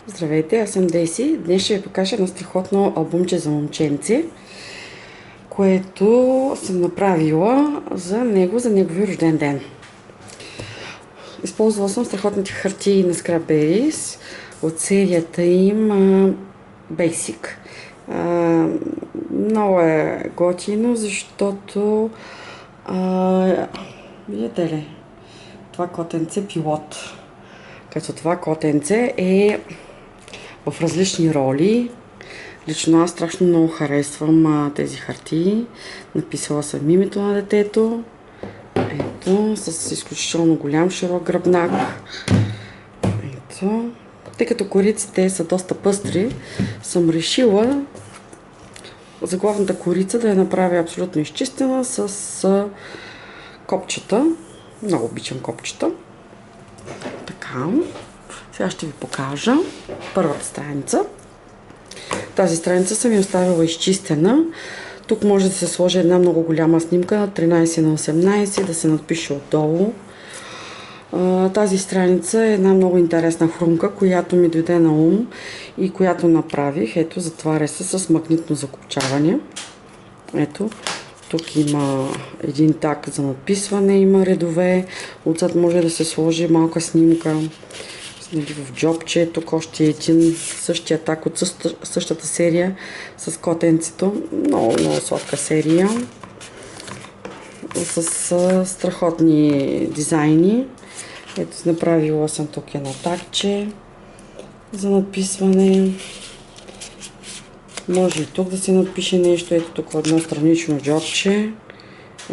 Здравейте, аз съм Дейси. Днес ще ви покажа едно страхотно албумче за момченци, което съм направила за неговия рожден ден. Използвала съм страхотните хартии на Scrapberries от серията им Basic. Много е готино, защото видите ли, това котенце пилот. Като това котенце е в различни роли. Лично аз страшно много харесвам тези хартии. Написала съм името на детето. Ето, с изключително голям широк гръбнак. Ето. Тъй като кориците са доста пъстри, съм решила заглавната корица да я направя абсолютно изчистена с копчета. Много обичам копчета. Така. Сега ще ви покажа първата страница. Тази страница съм я оставила изчистена. Тук може да се сложи една много голяма снимка на 13 на 18, да се надпише отдолу. Тази страница е една много интересна хрумка, която ми дойде на ум и която направих. Ето, затваря се с магнитно закопчаване. Ето, тук има един так за надписване, има редове. Отзад може да се сложи малка снимка в джобче. Тук още един същия так от същата серия с котенцето. Много сладка серия. С страхотни дизайни. Ето, направила съм тук едно такче за надписване. Може и тук да се напише нещо. Ето тук едно странично джобче.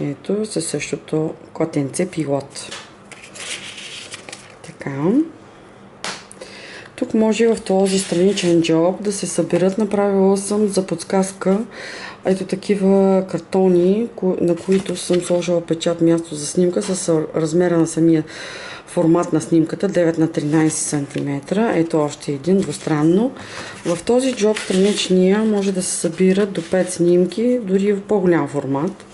Ето със същото котенце пилот. Така. Тук може в този страничен джоб да се съберат. Направила съм за подсказка ето такива картони, на които съм сложила печат място за снимка с размера на самия формат на снимката 9 на 13 см. Ето още един двустранно. В този джоб страничния може да се събират до 5 снимки, дори в по-голям формат.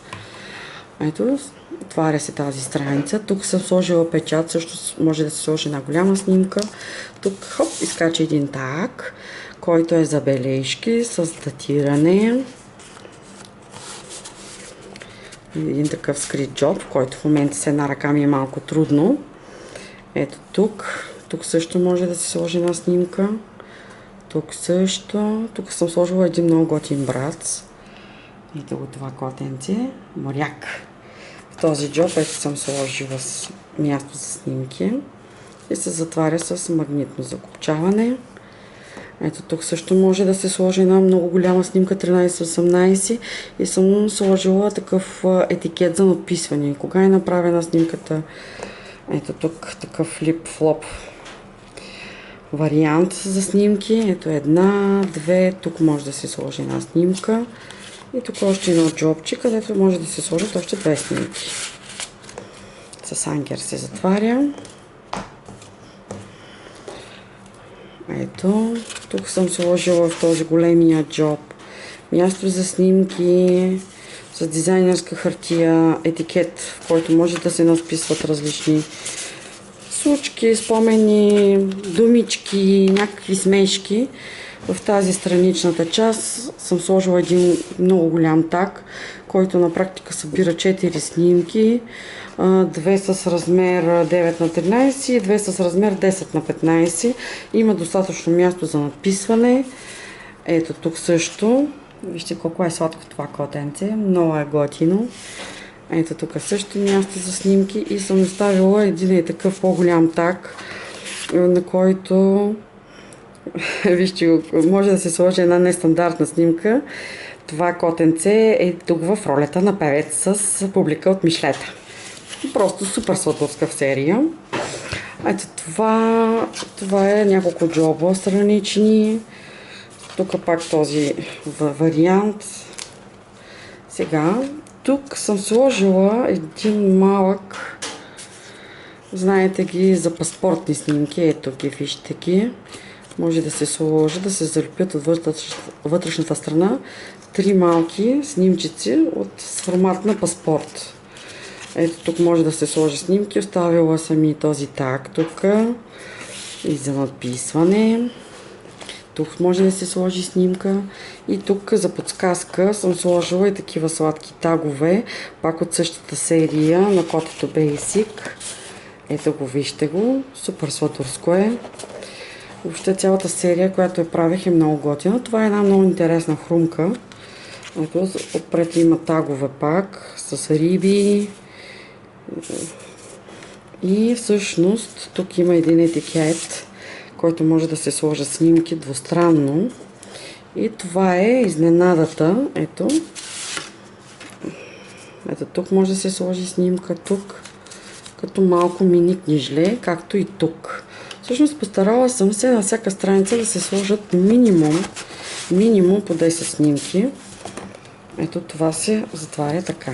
Ето, отваря се тази страница. Тук съм сложила печат, също може да се сложи една голяма снимка. Тук хоп, изкача един так, който е за бележки с датиране. Един такъв скрит джоб, който в момента с една ръка ми е малко трудно. Ето тук. Тук също може да се сложи една снимка. Тук също. Тук съм сложила един много готин брац. Ето го това котенце. Моряк. В този джоб ето съм сложила място за снимки. И се затваря с магнитно закопчаване. Ето тук също може да се сложи една много голяма снимка 13-18 и съм сложила такъв етикет за надписване. Кога е направена снимката? Ето тук такъв флип-флоп вариант за снимки. Ето една, две, тук може да се сложи една снимка. И тук още едно джобче, където може да се сложат още две снимки. С анкер се затваря. Ето, тук съм сложила в този големия джоб място за снимки, с дизайнерска хартия, етикет, в който може да се надписват различни случки, спомени, думички, някакви смешки. В тази страничната част съм сложила един много голям так, който на практика събира 4 снимки. Две с размер 9 на 13 и две с размер 10 на 15. Има достатъчно място за надписване. Ето тук също. Вижте колко е сладко това котенце. Много е готино. Ето тук също място за снимки. И съм оставила един такъв по-голям так, на който вижте, може да се сложи една нестандартна снимка. Това котенце е тук в ролята на певец с публика от Мишлета. Просто супер сладурска в серия. Ето това е няколко джоба странични. Тук пак този вариант. Сега, тук съм сложила един малък, знаете ги, за паспортни снимки. Ето ги, вижте ги. Може да се сложи, да се залепят от вътрешната страна 3 малки снимчици от формат на паспорт. Ето тук може да се сложи снимки. Оставила съм и този так тук. И за надписване. тук може да се сложи снимка. И тук за подсказка съм сложила и такива сладки тагове, пак от същата серия на котето Basic. Ето го, вижте го, супер сладурско е. Въобще цялата серия, която я правих, е много готина. Това е една много интересна хрумка. Ето, отпред има тагове пак, с риби. И всъщност тук има един етикет, който може да се сложи снимки двустранно. И това е изненадата. Ето. Ето тук може да се сложи снимка, тук. Като малко мини книжле, както и тук. Всъщност постарала съм се на всяка страница да се сложат минимум по 10 снимки. Ето това се затваря така.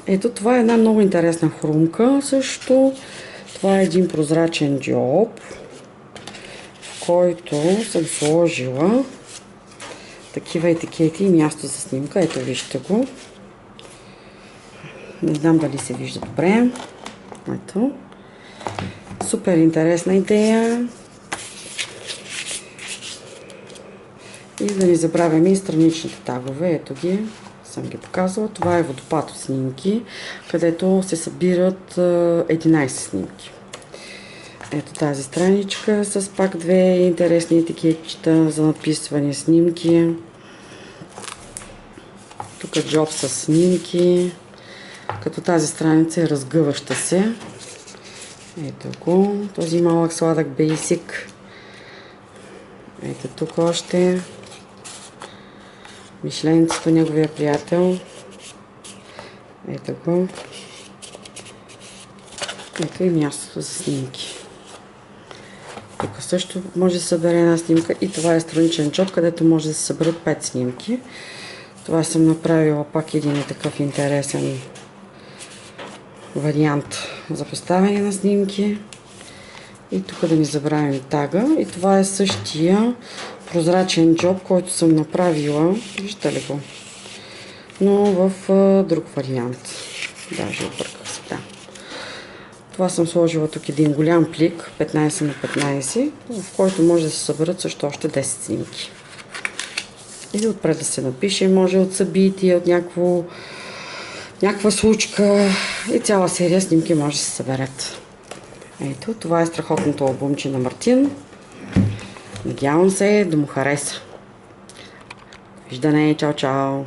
Ето това е една много интересна хрумка също. Това е един прозрачен джоб, в който съм сложила такива етикети и място за снимка. Ето вижте го. Не знам дали се вижда добре. Ето. Супер интересна идея. И да не забравяме и страничните тагове. Ето ги. Съм ги показала. Това е водопад от снимки, където се събират 11 снимки. Ето тази страничка с пак две интересни етикетчета за надписване снимки. Тук е джоб с снимки. Като тази страница е разгъваща се. Ето го. Този малък сладък Basic. Ето тук още. Мишленцето, неговия приятел. Ето го. Ето и мястото за снимки. Тук също може да се събере една снимка и това е страничен джоб, където може да се съберат 5 снимки. Това съм направила пак един такъв интересен вариант за поставяне на снимки. И тук да не забравим тага. И това е същия прозрачен джоб, който съм направила. Виждате ли го? Но в друг вариант. Даже обърках се. Да. Това съм сложила тук един голям плик, 15 на 15, в който може да се съберат също още 10 снимки. Или отпред да се напише, може от събитие, от някаква случка и цяла серия снимки може да се съберат. Ето, това е страхотното албумче на Мартин. Надявам се да му хареса. Виждане, чао, чао!